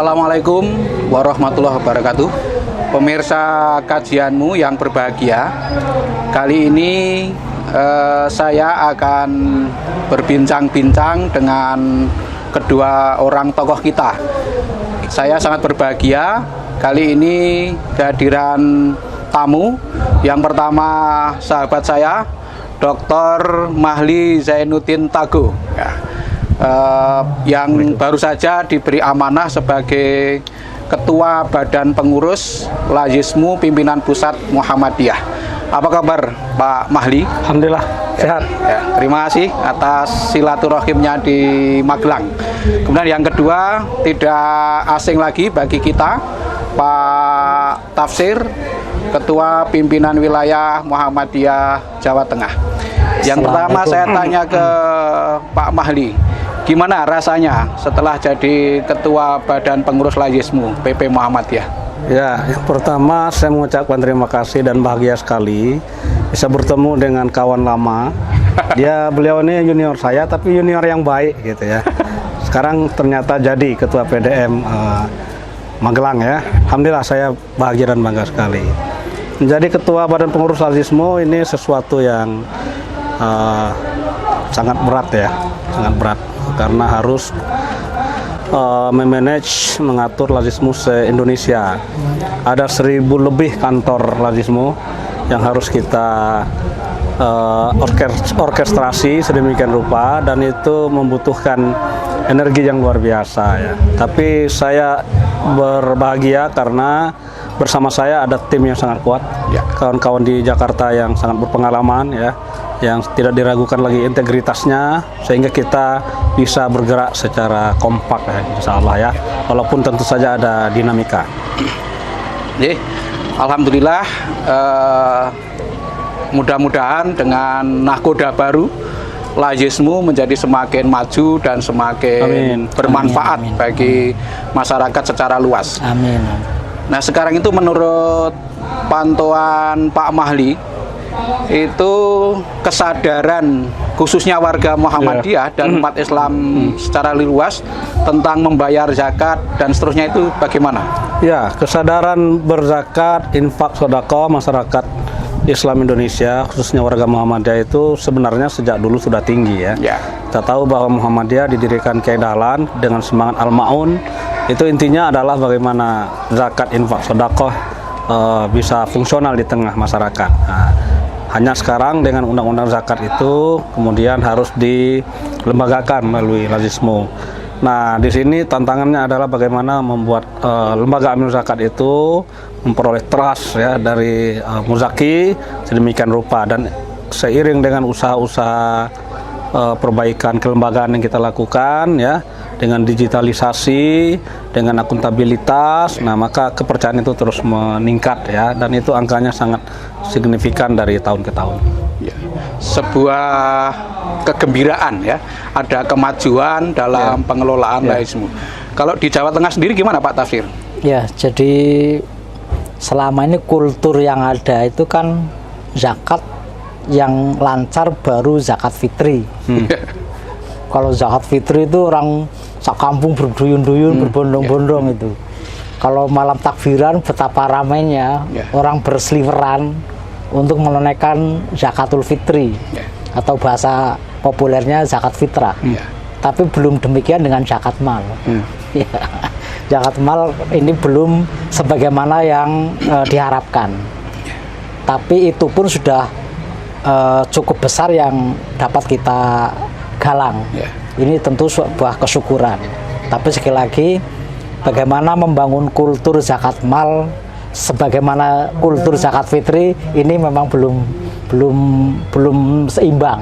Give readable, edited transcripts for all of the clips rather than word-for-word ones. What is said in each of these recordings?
Assalamualaikum warahmatullahi wabarakatuh. Pemirsa kajianmu yang berbahagia, kali ini saya akan berbincang-bincang dengan kedua orang tokoh kita. Saya sangat berbahagia kali ini kehadiran tamu. Yang pertama sahabat saya, Dr. Mahli Zainuddin Tagho, yang baru saja diberi amanah sebagai Ketua Badan Pengurus Lazismu Pimpinan Pusat Muhammadiyah. Apa kabar Pak Mahli? Alhamdulillah sehat. Terima kasih atas silaturahimnya di Magelang. Kemudian yang kedua, tidak asing lagi bagi kita, Pak Tafsir, Ketua Pimpinan Wilayah Muhammadiyah Jawa Tengah. Yang pertama saya tanya ke Pak Mahli, gimana rasanya setelah jadi Ketua Badan Pengurus Lazismu PP Muhammadiyah? Ya, yang pertama saya mengucapkan terima kasih dan bahagia sekali bisa bertemu dengan kawan lama. Beliau ini junior saya, tapi junior yang baik gitu ya. Sekarang ternyata jadi Ketua PDM Magelang ya. Alhamdulillah saya bahagia dan bangga sekali. Menjadi Ketua Badan Pengurus Lazismu ini sesuatu yang sangat berat ya, sangat berat karena harus memanage, mengatur Lazismu se-Indonesia. Ada 1000 lebih kantor Lazismu yang harus kita orkestrasi sedemikian rupa, dan itu membutuhkan energi yang luar biasa ya. Tapi saya berbahagia karena bersama saya ada tim yang sangat kuat, kawan-kawan di Jakarta yang sangat berpengalaman ya, yang tidak diragukan lagi integritasnya, sehingga kita bisa bergerak secara kompak ya, insya Allah ya, walaupun tentu saja ada dinamika. Alhamdulillah, mudah-mudahan dengan nahkoda baru Lazismu menjadi semakin maju dan semakin bermanfaat bagi masyarakat secara luas. Amin. Nah, sekarang itu menurut pantauan Pak Mahli, itu kesadaran khususnya warga Muhammadiyah dan umat Islam secara luas tentang membayar zakat dan seterusnya itu bagaimana? Ya, kesadaran berzakat, infak, sedekah masyarakat Islam Indonesia khususnya warga Muhammadiyah itu sebenarnya sejak dulu sudah tinggi ya. Kita tahu bahwa Muhammadiyah didirikan Kiai Dahlan dengan semangat Al-Ma'un. Itu intinya adalah bagaimana zakat, infak, sedekah bisa fungsional di tengah masyarakat. Nah, hanya sekarang dengan undang-undang zakat itu kemudian harus dilembagakan melalui Lazismu. Nah, di sini tantangannya adalah bagaimana membuat lembaga amil zakat itu memperoleh trust ya dari muzaki sedemikian rupa, dan seiring dengan usaha-usaha perbaikan kelembagaan yang kita lakukan ya, dengan digitalisasi, dengan akuntabilitas, nah maka kepercayaan itu terus meningkat ya, dan itu angkanya sangat signifikan dari tahun ke tahun. Sebuah Kegembiraan ya, ada kemajuan dalam pengelolaan Lazismu. Kalau di Jawa Tengah sendiri gimana Pak Tafsir? Ya, jadi selama ini kultur yang ada itu kan zakat yang lancar baru zakat fitri. Kalau zakat fitri itu orang sak kampung berduyun-duyun, berbondong-bondong itu. Kalau malam takbiran betapa ramainya orang berseliweran untuk menunaikan zakatul fitri atau bahasa populernya zakat fitrah. Tapi belum demikian dengan zakat mal. Zakat mal ini belum sebagaimana yang diharapkan. Tapi itu pun sudah cukup besar yang dapat kita galang. Ini tentu sebuah kesyukuran. Tapi sekali lagi, bagaimana membangun kultur zakat mal sebagaimana kultur zakat fitri ini memang belum seimbang.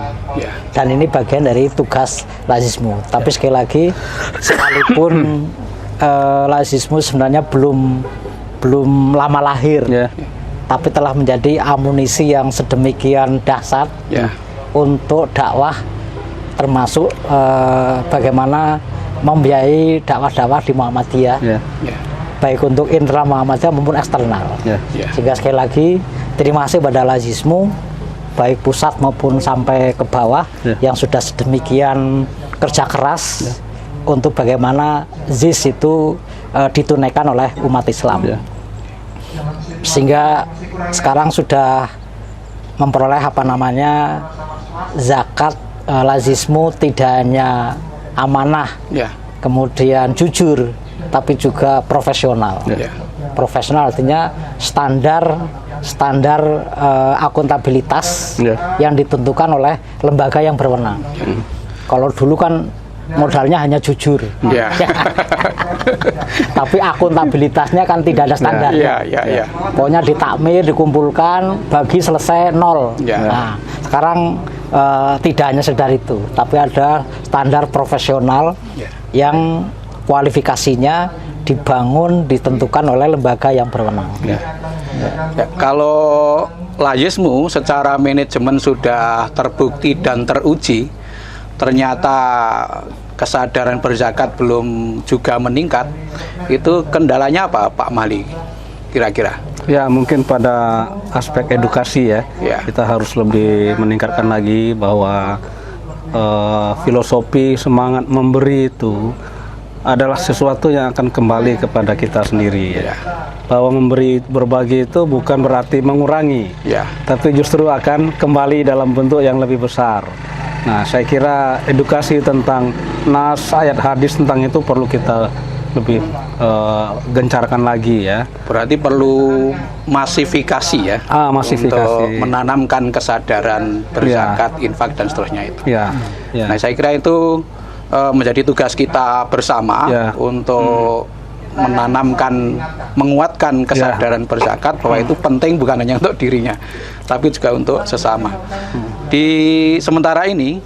Dan ini bagian dari tugas Lazismu. Tapi sekali lagi, sekalipun Lazismu sebenarnya belum lama lahir, tapi telah menjadi amunisi yang sedemikian dahsyat untuk dakwah, termasuk bagaimana membiayai dakwah-dakwah di Muhammadiyah, baik untuk internal Muhammadiyah maupun eksternal. Sehingga sekali lagi terima kasih pada Lazismu, baik pusat maupun sampai ke bawah, yang sudah sedemikian kerja keras untuk bagaimana ZIS itu ditunaikan oleh umat Islam. Ya. Sehingga sekarang sudah memperoleh zakat lazismu tidak hanya amanah, kemudian jujur, tapi juga profesional. Profesional artinya standar akuntabilitas yang ditentukan oleh lembaga yang berwenang. Kalau dulu kan modalnya hanya jujur, tapi akuntabilitasnya kan tidak ada standar. Pokoknya ditakmir, dikumpulkan, bagi selesai nol. Nah, sekarang tidak hanya sekedar itu, tapi ada standar profesional yang kualifikasinya dibangun, ditentukan oleh lembaga yang berwenang. Kalau lazismu secara manajemen sudah terbukti dan teruji, ternyata kesadaran berzakat belum juga meningkat, itu kendalanya apa Pak Mali kira-kira? Ya, mungkin pada aspek edukasi ya. Kita harus lebih meningkatkan lagi bahwa filosofi semangat memberi itu adalah sesuatu yang akan kembali kepada kita sendiri ya. Bahwa berbagi itu bukan berarti mengurangi, tapi justru akan kembali dalam bentuk yang lebih besar. Nah, saya kira edukasi tentang nas, ayat hadis tentang itu perlu kita lebih gencarkan lagi ya. Berarti perlu masifikasi ya, masifikasi. Untuk menanamkan kesadaran berzakat, infak dan seterusnya itu. Nah, saya kira itu menjadi tugas kita bersama untuk menanamkan, menguatkan kesadaran berzakat bahwa itu penting bukan hanya untuk dirinya, tapi juga untuk sesama. Di sementara ini,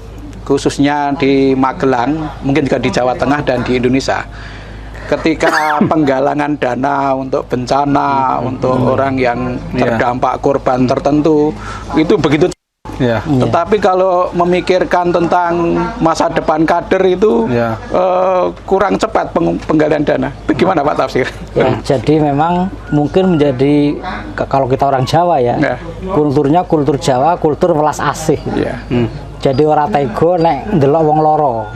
khususnya di Magelang, mungkin juga di Jawa Tengah dan di Indonesia, ketika penggalangan dana untuk bencana, untuk orang yang terdampak korban tertentu, itu begitu. Tetapi kalau memikirkan tentang masa depan kader itu kurang cepat penggalian dana. Bagaimana Pak Tafsir? Jadi memang mungkin menjadi, kalau kita orang Jawa kulturnya kultur Jawa, kultur welas asih. Jadi orang tego nek ndelok wong loro.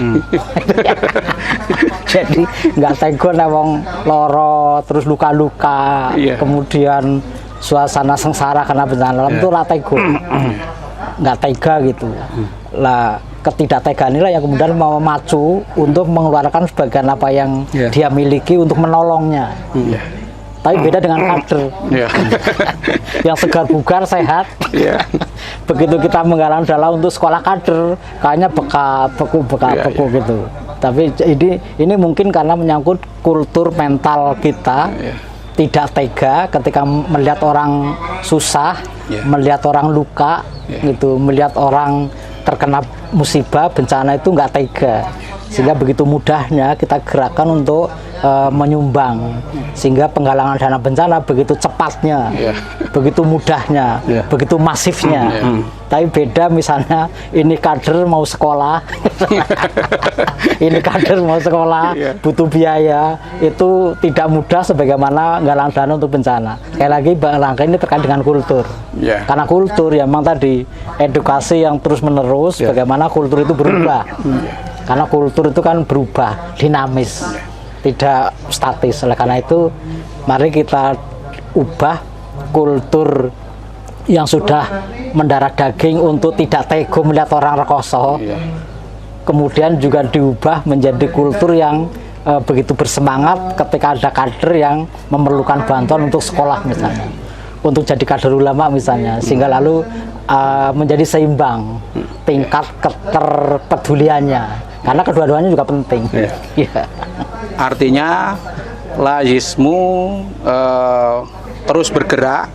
Jadi nggak tego nek wong loro terus luka-luka, kemudian suasana sengsara karena bencana alam itu ora tego. Nggak tega gitu. Lah ketidaktegaan inilah yang kemudian memacu untuk mengeluarkan sebagian apa yang dia miliki untuk menolongnya. Tapi beda dengan kader yang segar bugar sehat. Begitu kita menggalang dana untuk sekolah kader, kayaknya beku gitu. Tapi ini mungkin karena menyangkut kultur mental kita. Tidak tega ketika melihat orang susah, melihat orang luka, gitu, melihat orang terkena musibah, bencana itu nggak tega. Sehingga begitu mudahnya kita gerakan untuk menyumbang, sehingga penggalangan dana bencana begitu cepatnya, begitu mudahnya, begitu masifnya. Tapi beda misalnya ini kader mau sekolah, ini kader mau sekolah, butuh biaya, itu tidak mudah sebagaimana galang dana untuk bencana. Sekali lagi langkah ini terkait dengan kultur, karena kultur ya memang tadi edukasi yang terus menerus, bagaimana kultur itu berubah, karena kultur itu kan berubah, dinamis, tidak statis. Oleh karena itu mari kita ubah kultur yang sudah mendarah daging untuk tidak tega melihat orang rekoso, kemudian juga diubah menjadi kultur yang begitu bersemangat ketika ada kader yang memerlukan bantuan untuk sekolah misalnya, untuk jadi kader ulama misalnya, sehingga lalu menjadi seimbang tingkat keterpeduliannya, karena kedua-duanya juga penting. Artinya lazismu terus bergerak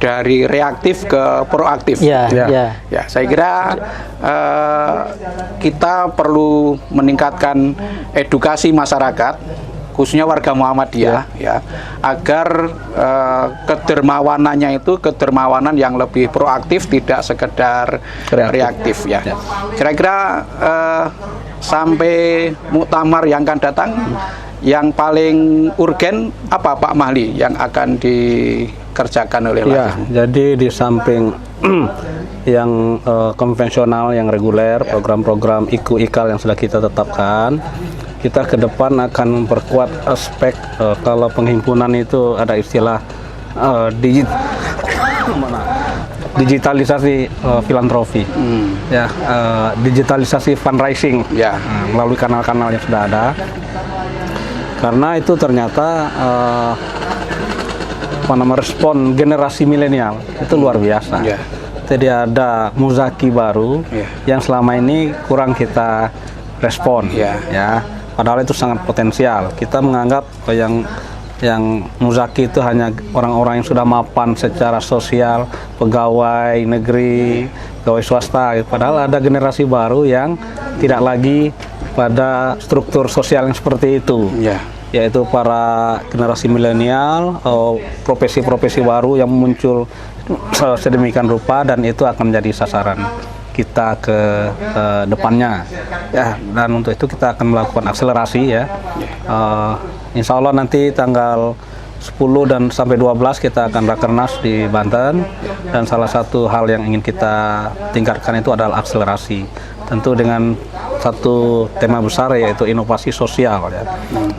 dari reaktif ke proaktif. Ya, saya kira kita perlu meningkatkan edukasi masyarakat, khususnya warga Muhammadiyah, agar kedermawanannya itu kedermawanan yang lebih proaktif, tidak sekedar reaktif. Kira-kira sampai muktamar yang akan datang, yang paling urgen apa Pak Mahli yang akan dikerjakan oleh lazismu? Jadi di samping yang konvensional, yang reguler, program-program IKU IKAL yang sudah kita tetapkan, kita ke depan akan memperkuat aspek kalau penghimpunan itu ada istilah digitalisasi filantropi, ya, digitalisasi fundraising, ya, melalui kanal-kanal yang sudah ada. Karena itu ternyata respon generasi milenial itu luar biasa. Jadi ada muzaki baru yang selama ini kurang kita respon, ya. Padahal itu sangat potensial. Kita menganggap yang muzaki itu hanya orang-orang yang sudah mapan secara sosial, pegawai negeri, pegawai swasta. Padahal ada generasi baru yang tidak lagi pada struktur sosial yang seperti itu, yaitu para generasi milenial, profesi-profesi baru yang muncul sedemikian rupa, dan itu akan menjadi sasaran kita ke depannya, ya. Dan untuk itu kita akan melakukan akselerasi, ya. Insya Allah nanti tanggal 10 dan sampai 12 kita akan rakernas di Banten, dan salah satu hal yang ingin kita tingkatkan itu adalah akselerasi, tentu dengan satu tema besar, yaitu inovasi sosial, ya.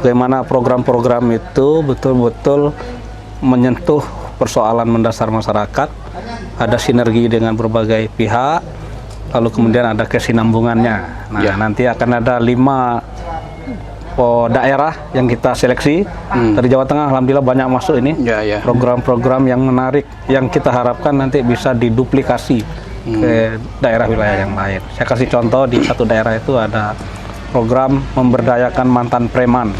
Bagaimana program-program itu betul-betul menyentuh persoalan mendasar masyarakat, ada sinergi dengan berbagai pihak, lalu kemudian ada kesinambungannya. Nah, nanti akan ada 5 daerah yang kita seleksi dari Jawa Tengah. Alhamdulillah banyak masuk ini program-program yang menarik, yang kita harapkan nanti bisa diduplikasi ke daerah wilayah yang lain. Saya kasih contoh, di satu daerah itu ada program memberdayakan mantan preman.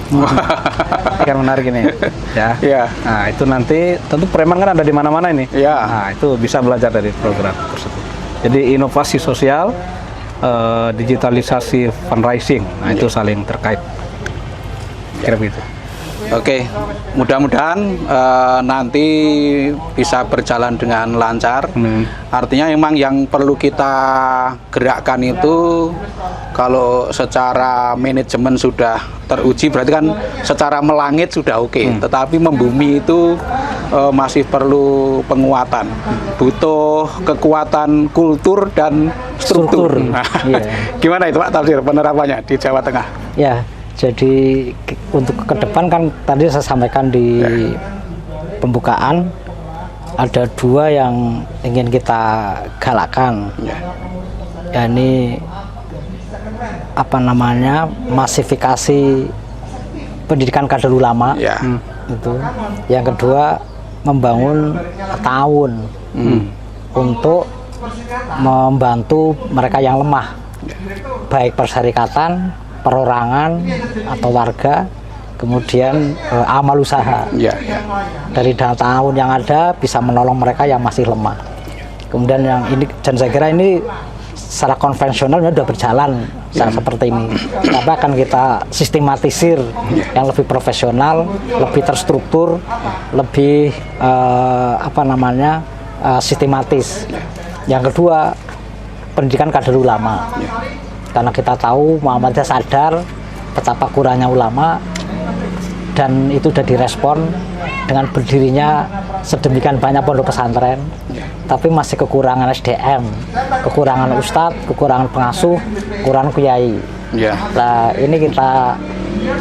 Kan menarik ini, ya. Nah, itu nanti tentu preman kan ada di mana-mana ini. Nah, itu bisa belajar dari program tersebut. Jadi inovasi sosial, digitalisasi fundraising, nah itu saling terkait. Kira begitu. Oke, mudah-mudahan nanti bisa berjalan dengan lancar. Artinya memang yang perlu kita gerakkan itu, kalau secara manajemen sudah teruji, berarti kan secara melangit sudah oke. Tetapi membumi itu masih perlu penguatan, butuh kekuatan kultur dan struktur. Nah, gimana itu Pak Tafsir penerapannya di Jawa Tengah? Ya, jadi untuk ke depan kan tadi saya sampaikan di pembukaan, ada 2 yang ingin kita galakkan. Ya, ini apa namanya, masifikasi pendidikan kader ulama. Itu. Yang kedua, membangun tahun untuk membantu mereka yang lemah, baik perserikatan, perorangan atau warga, kemudian amal usaha. Dari dana tahun yang ada bisa menolong mereka yang masih lemah. Kemudian yang ini, dan saya kira ini secara konvensionalnya sudah berjalan seperti ini, tapi akan kita sistematisir yang lebih profesional, lebih terstruktur, lebih sistematis. Yang kedua, pendidikan kader ulama. Karena kita tahu Muhammadiyah sadar betapa kurangnya ulama, dan itu sudah direspon dengan berdirinya sedemikian banyak pondok pesantren, tapi masih kekurangan SDM, kekurangan ustadz, kekurangan pengasuh, kekurangan kiai. Nah, ini kita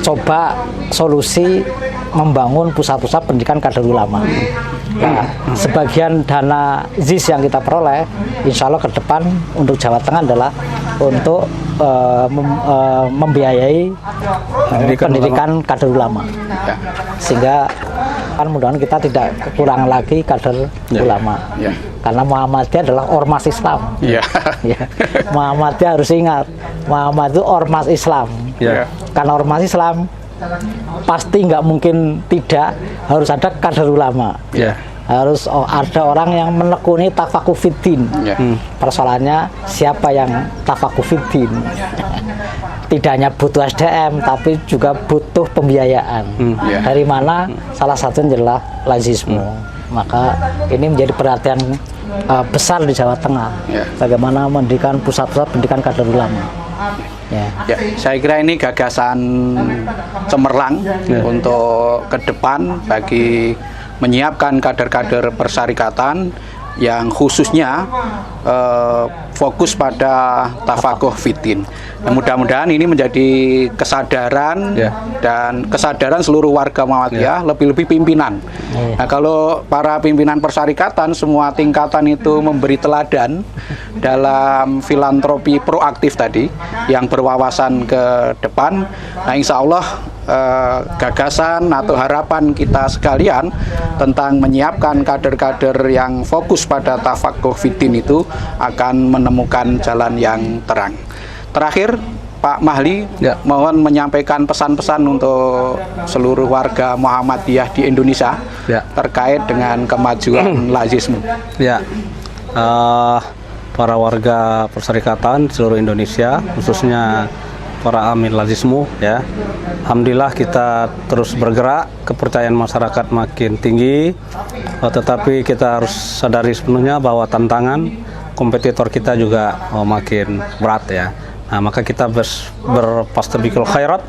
coba solusi membangun pusat-pusat pendidikan kader ulama. Nah, sebagian dana ZIS yang kita peroleh, insya Allah ke depan untuk Jawa Tengah adalah untuk membiayai pendidikan kader ulama. Sehingga kan mudah-mudahan kita tidak kekurangan lagi kader ulama. Karena Muhammadiyah adalah ormas Islam. Muhammadiyah harus ingat, Muhammad itu ormas Islam. Karena ormas Islam pasti nggak mungkin tidak harus ada kader ulama. Harus ada orang yang menekuni tafakufiddin. Persoalannya siapa yang tafakufiddin? Tidak hanya butuh SDM, tapi juga butuh pembiayaan. Dari mana? Salah satunya adalah lazisme. Maka ini menjadi perhatian besar di Jawa Tengah. Bagaimana mendirikan pusat-pusat pendidikan kader ulama. Saya kira ini gagasan cemerlang untuk ke depan bagi menyiapkan kader-kader persyarikatan yang khususnya fokus pada tafakuh fiddin. Nah, mudah-mudahan ini menjadi kesadaran dan kesadaran seluruh warga Muhammadiyah, lebih-lebih pimpinan. Nah, kalau para pimpinan persyarikatan semua tingkatan itu memberi teladan dalam filantropi proaktif tadi yang berwawasan ke depan, nah insya Allah gagasan atau harapan kita sekalian tentang menyiapkan kader-kader yang fokus pada tafakuh fiddin itu akan menemukan jalan yang terang. Terakhir, Pak Mahli, mohon menyampaikan pesan-pesan untuk seluruh warga Muhammadiyah di Indonesia terkait dengan kemajuan lazisme. Para warga perserikatan seluruh Indonesia, khususnya para amin lazismu, alhamdulillah kita terus bergerak, kepercayaan masyarakat makin tinggi, tetapi kita harus sadari sepenuhnya bahwa tantangan kompetitor kita juga makin berat Nah, maka kita berpastabikul khairat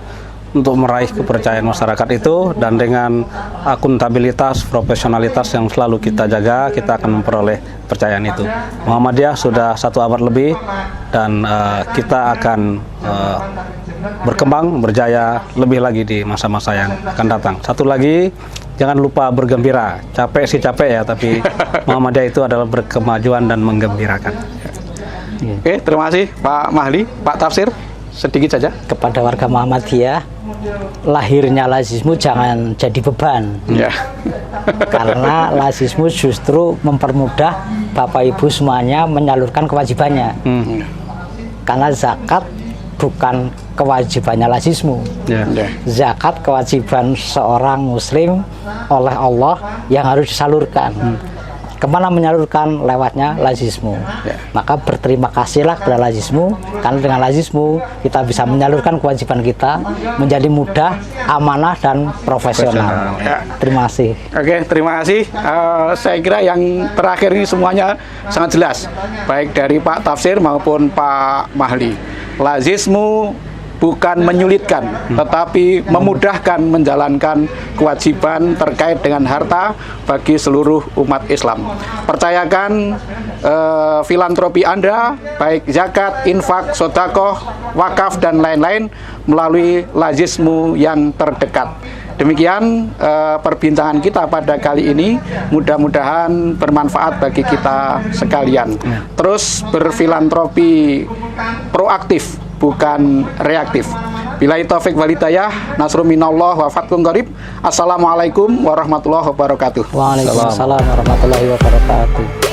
untuk meraih kepercayaan masyarakat itu, dan dengan akuntabilitas, profesionalitas yang selalu kita jaga, kita akan memperoleh kepercayaan itu. Muhammadiyah sudah 1 abad lebih, dan kita akan berkembang, berjaya lebih lagi di masa-masa yang akan datang. Satu lagi, jangan lupa bergembira. Capek sih capek tapi Muhammadiyah itu adalah berkemajuan dan menggembirakan. Oke, terima kasih Pak Mahli. Pak Tafsir, sedikit saja. Kepada warga Muhammadiyah, lahirnya lazismu jangan jadi beban. Karena lazismu justru mempermudah Bapak Ibu semuanya menyalurkan kewajibannya. Karena zakat bukan kewajibannya lazismu. Zakat kewajiban seorang muslim oleh Allah yang harus disalurkan. Kemana menyalurkan? Lewatnya lazismu. Maka berterima kasihlah kepada lazismu, karena dengan lazismu kita bisa menyalurkan kewajiban kita menjadi mudah, amanah, dan profesional. Terima kasih. Oke, terima kasih. Saya kira yang terakhir ini semuanya sangat jelas, baik dari Pak Tafsir maupun Pak Mahli. Lazismu bukan menyulitkan, tetapi memudahkan menjalankan kewajiban terkait dengan harta bagi seluruh umat Islam. Percayakan filantropi Anda, baik zakat, infak, sedekah, wakaf, dan lain-lain melalui lazismu yang terdekat. Demikian perbincangan kita pada kali ini, mudah-mudahan bermanfaat bagi kita sekalian. Terus berfilantropi proaktif, bukan reaktif. Billahi taufik wal hidayah, nasrun minallah wa fathun qarib. Assalamualaikum warahmatullahi wabarakatuh. Waalaikumsalam warahmatullahi wabarakatuh.